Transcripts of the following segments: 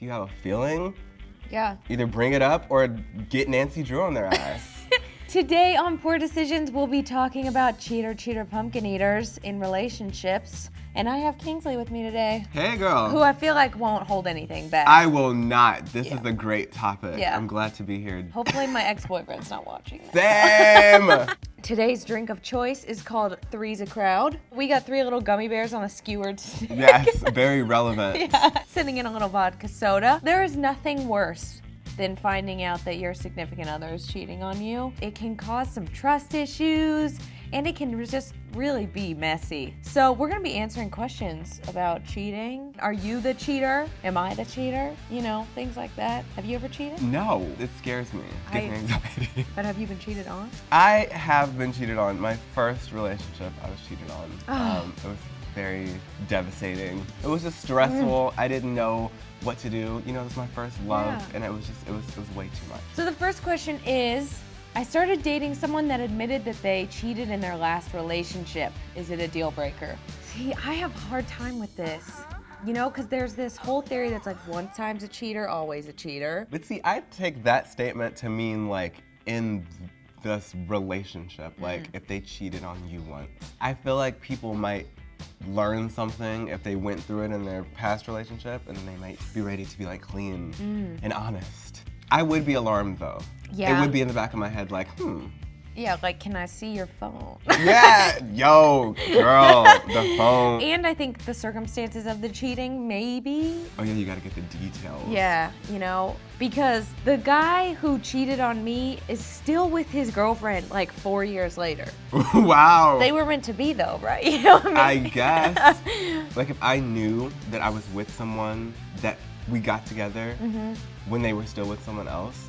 you have a feeling, Yeah. either bring it up or get Nancy Drew on their ass. Today on Poor Decisions, we'll be talking about cheater pumpkin eaters in relationships. And I have Kingsley with me today. Hey, girl. Who I feel like won't hold anything back. I will not. This is a great topic. Yeah. I'm glad to be here. Hopefully my ex-boyfriend's not watching this. Same! Today's drink of choice is called Three's a Crowd. We got 3 little gummy bears on a skewered stick. Yes, very relevant. Yeah, sitting in a little vodka soda. There is nothing worse than finding out that your significant other is cheating on you. It can cause some trust issues, and it can just really be messy. So we're gonna be answering questions about cheating. Are you the cheater? Am I the cheater? You know, things like that. Have you ever cheated? No, it scares me. It gives me anxiety. But have you been cheated on? I have been cheated on. My first relationship, I was cheated on. It was very devastating. It was just stressful. I didn't know what to do. You know, it was my first love, and it was way too much. So the first question is, I started dating someone that admitted that they cheated in their last relationship. Is it a deal breaker? See, I have a hard time with this. You know, because there's this whole theory that's like, one time's a cheater, always a cheater. But see, I take that statement to mean like in this relationship, like if they cheated on you once. I feel like people might learn something if they went through it in their past relationship, and then they might be ready to be like clean and honest. I would be alarmed though. Yeah. It would be in the back of my head like, Yeah, like, can I see your phone? Yeah, yo, girl, the phone. And I think the circumstances of the cheating, maybe. Oh yeah, you gotta get the details. Yeah, you know, because the guy who cheated on me is still with his girlfriend like 4 years later. Wow. They were meant to be though, right? You know what I mean? I guess. Like if I knew that I was with someone that we got together when they were still with someone else,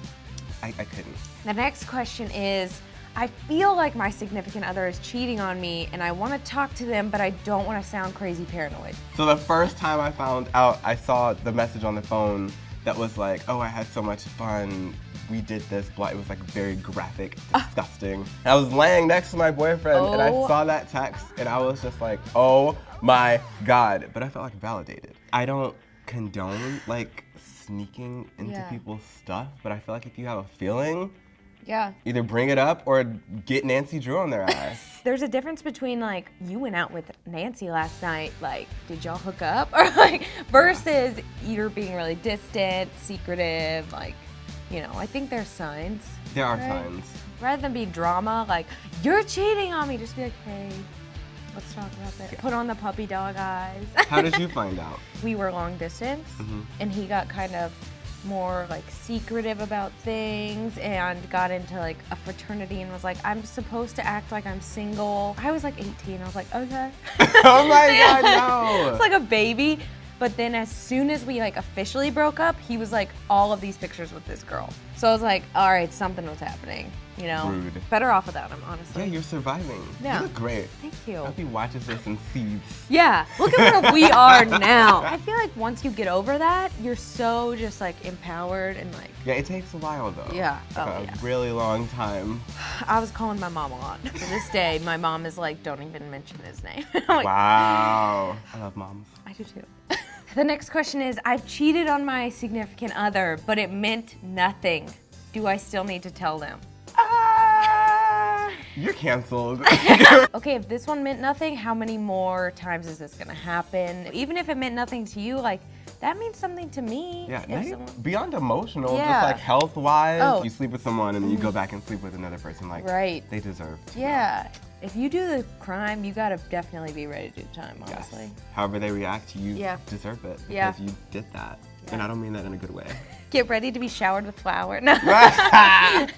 I couldn't. The next question is, I feel like my significant other is cheating on me and I want to talk to them, but I don't want to sound crazy paranoid. So the first time I found out, I saw the message on the phone that was like, oh, I had so much fun. We did this, blah. It was like very graphic, disgusting. And I was laying next to my boyfriend and I saw that text and I was just like, oh my God. But I felt like validated. I don't condone like sneaking into people's stuff, but I feel like if you have a feeling, either bring it up or get Nancy Drew on their ass. There's a difference between like, you went out with Nancy last night, like, did y'all hook up? Or like, versus you're being really distant, secretive, like, you know, I think there's signs. There are signs. Rather than be drama, like, you're cheating on me, just be like, hey, let's talk about that. Put on the puppy dog eyes. How did you find out? We were long distance, and he got kind of more like secretive about things and got into like a fraternity and was like, I'm supposed to act like I'm single. I was like 18. I was like, okay. Oh my God, no. It's like a baby. But then as soon as we like officially broke up, he was like, all of these pictures with this girl. So I was like, all right, something was happening, you know? Rude. Better off without him, honestly. Yeah, you're surviving. Yeah. You look great. Thank you. I hope he watches this and sees. Yeah, look at where we are now. I feel like once you get over that, you're so just like empowered and like. Yeah, it takes a while though. Yeah. Like a really long time. I was calling my mom a lot. To this day, my mom is like, don't even mention his name. Like, Wow. I love moms. I do too. The next question is, I've cheated on my significant other, but it meant nothing. Do I still need to tell them? You're canceled. Okay, if this one meant nothing, how many more times is this gonna happen? Even if it meant nothing to you, like, that means something to me. Yeah, beyond emotional, Yeah. just like health-wise, Oh. you sleep with someone and then you go back and sleep with another person, like, they deserve to. Yeah. If you do the crime, you gotta definitely be ready to do the time, honestly. Yes. However they react, you Yeah. deserve it because Yeah. you did that. And I don't mean that in a good way. Get ready to be showered with flour. No.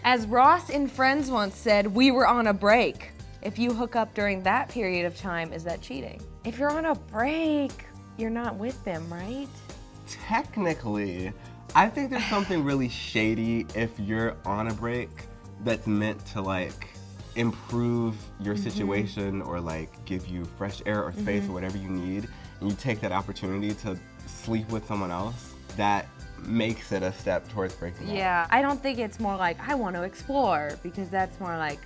As Ross in Friends once said, we were on a break. If you hook up during that period of time, is that cheating? If you're on a break, you're not with them, right? Technically, I think there's something really shady if you're on a break that's meant to like improve your situation or like give you fresh air or space or whatever you need, and you take that opportunity to sleep with someone else, that makes it a step towards breaking up. Yeah, I don't think it's more like, I want to explore, because that's more like,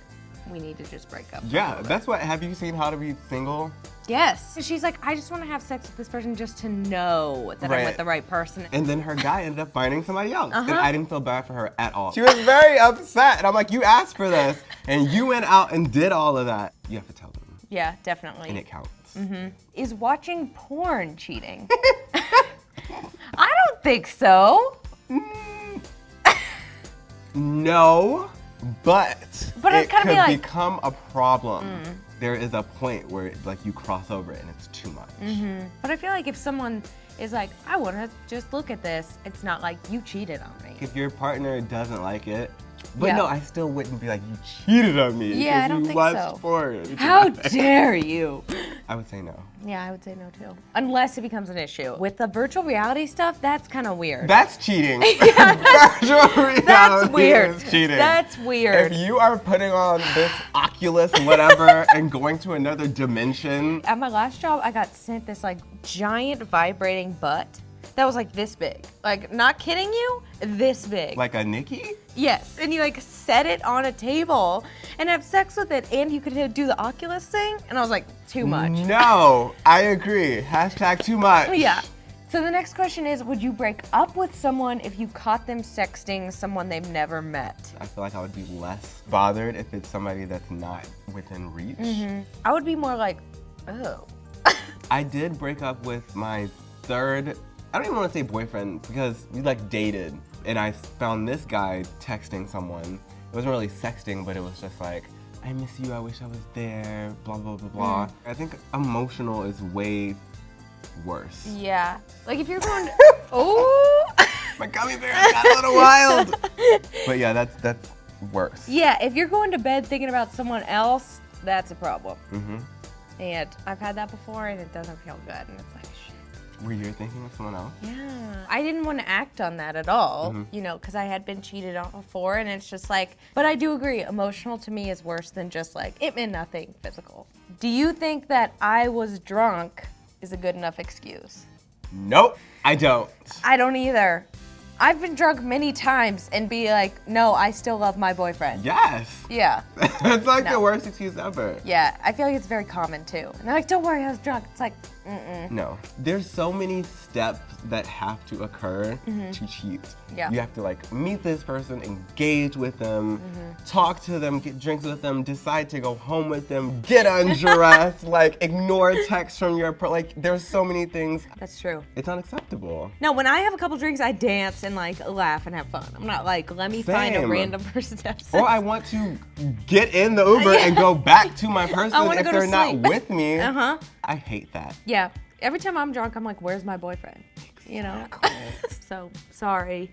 we need to just break up. Yeah, that's what, have you seen How to Be Single? Yes. She's like, I just want to have sex with this person just to know that I'm with the right person. And then her guy ended up finding somebody else. And Uh-huh. I didn't feel bad for her at all. She was very upset. And I'm like, you asked for this. And you went out and did all of that. You have to tell them. Yeah, definitely. And it counts. Is watching porn cheating? I don't think so. No, but But it it could could be like- become a problem. There is a point where like you cross over it and it's too much. But I feel like if someone is like, I want to just look at this, it's not like you cheated on me. If your partner doesn't like it, but Yeah. no, I still wouldn't be like, you cheated on me. Yeah, I don't you think watched so. porn. How dare you? I would say no. Yeah, I would say no too. Unless it becomes an issue. With the virtual reality stuff, that's kind of weird. That's cheating. Virtual reality That's weird. is cheating. That's weird. If you are putting on this Oculus whatever and going to another dimension. At my last job, I got sent this like giant vibrating butt that was like this big. Like, not kidding you, this big. Like a Nikki? Yes, and you like set it on a table and have sex with it, and you could do the Oculus thing, and I was like, too much. No, I agree. Hashtag too much. Yeah. So the next question is, would you break up with someone if you caught them sexting someone they've never met? I feel like I would be less bothered if it's somebody that's not within reach. I would be more like, oh. I did break up with my third, I don't even want to say boyfriend because we like dated, and I found this guy texting someone. It wasn't really sexting, but it was just like, I miss you, I wish I was there, blah, blah, blah, blah. I think emotional is way worse. Yeah. Like if you're going to, oh. My gummy bear got a little wild. But yeah, that's worse. Yeah, if you're going to bed thinking about someone else, that's a problem. And I've had that before, and it doesn't feel good, and it's like, shit. Were you thinking of someone else? Yeah. I didn't want to act on that at all, you know, because I had been cheated on before, and it's just like, but I do agree, emotional to me is worse than just like, it meant nothing physical. Do you think that I was drunk is a good enough excuse? Nope, I don't. I don't either. I've been drunk many times and be like, no, I still love my boyfriend. Yes. Yeah. It's like the No. worst excuse ever. Yeah, I feel like it's very common too. And they're like, don't worry, I was drunk. It's like, No. There's so many steps that have to occur to cheat. Yeah. You have to like meet this person, engage with them, talk to them, get drinks with them, decide to go home with them, get undressed, like ignore texts from your like there's so many things. That's true. It's unacceptable. No, when I have a couple drinks, I dance and like laugh and have fun. I'm not like, let me find a Same. random person to have sex. Or I want to get in the Uber and go back to my person I wanna if go to they're not sleep. with me. Uh-huh. I hate that. Yeah. Every time I'm drunk, I'm like, where's my boyfriend? You know? So, sorry,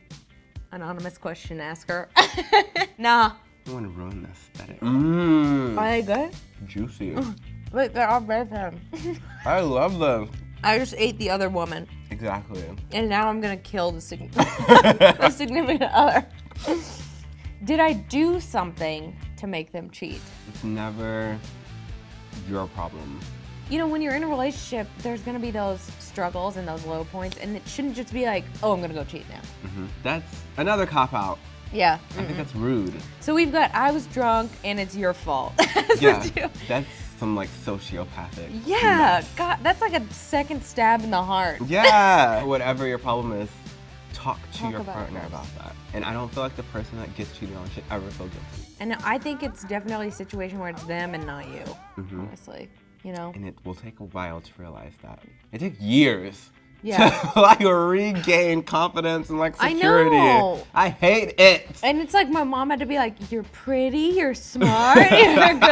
anonymous question asker. Nah. I want to ruin the aesthetic. Are they good? Juicy. Wait, they're all red them. I love them. I just ate the other woman, Exactly. and now I'm gonna kill the the significant other. Did I do something to make them cheat? It's never your problem. You know, when you're in a relationship, there's gonna be those struggles and those low points, and it shouldn't just be like, oh, I'm gonna go cheat now. That's another cop-out. Yeah. I think that's rude. So we've got, I was drunk, and it's your fault. Yeah, So, that's some like sociopathic. yeah, mess. God, that's like a second stab in the heart. Yeah, whatever your problem is, talk to Talk your about it partner first. about that. And I don't feel like the person that gets cheated on should ever feel guilty. And I think it's definitely a situation where it's them and not you, honestly. You know? And it will take a while to realize that. It takes years Yeah. to like regain confidence and like I security. know. I hate it. And it's like my mom had to be like, you're pretty, you're smart, you're good.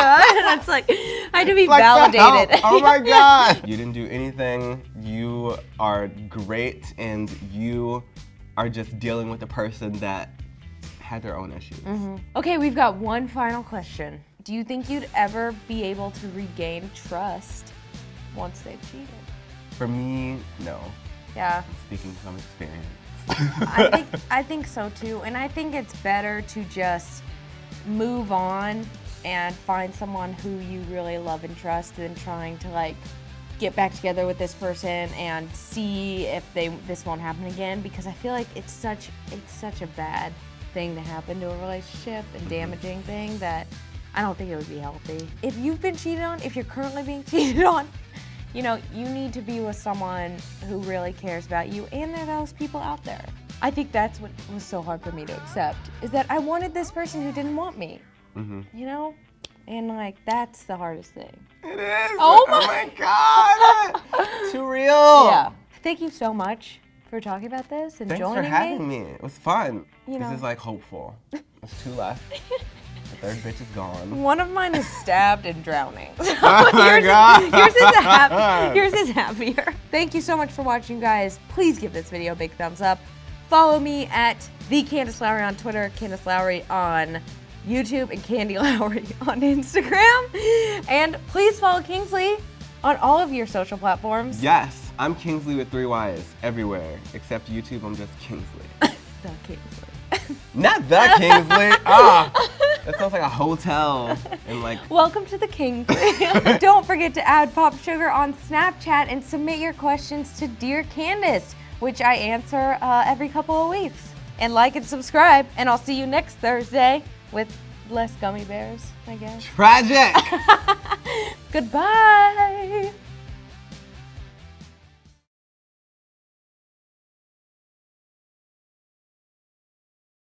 And it's like, I had to be Like the validated. help. Oh my God. You didn't do anything. You are great and you are just dealing with a person that had their own issues. Okay, we've got one final question. Do you think you'd ever be able to regain trust once they've cheated? For me, no. Yeah, Speaking from experience. I think so too. And I think it's better to just move on and find someone who you really love and trust than trying to like get back together with this person and see if this won't happen again, because I feel like it's such a bad thing to happen to a relationship and damaging thing that I don't think it would be healthy. If you've been cheated on, if you're currently being cheated on, You know, you need to be with someone who really cares about you, and there are those people out there. I think that's what was so hard for me to accept, is that I wanted this person who didn't want me. You know? And like, that's the hardest thing. It is. Oh my God. Too real. Yeah. Thank you so much for talking about this and joining me. Thanks for having me. It was fun. You know. This is like hopeful. There's 2 left. The third bitch is gone. One of mine is stabbed and drowning. So Oh my God. Yours is happier. Thank you so much for watching, guys. Please give this video a big thumbs up. Follow me at the Candace Lowry on Twitter, Candace Lowry on YouTube, and Candy Lowry on Instagram. And please follow Kingsley on all of your social platforms. Yes, I'm Kingsley with 3 Ys everywhere, except YouTube. I'm just Kingsley. The Kingsley. Not the Kingsley. Ah, that sounds like a hotel. And like. Welcome to the Kingsley. Don't forget to add Popsugar on Snapchat and submit your questions to Dear Candace, which I answer every couple of weeks. And like and subscribe, and I'll see you next Thursday with less gummy bears, I guess. Tragic. Goodbye.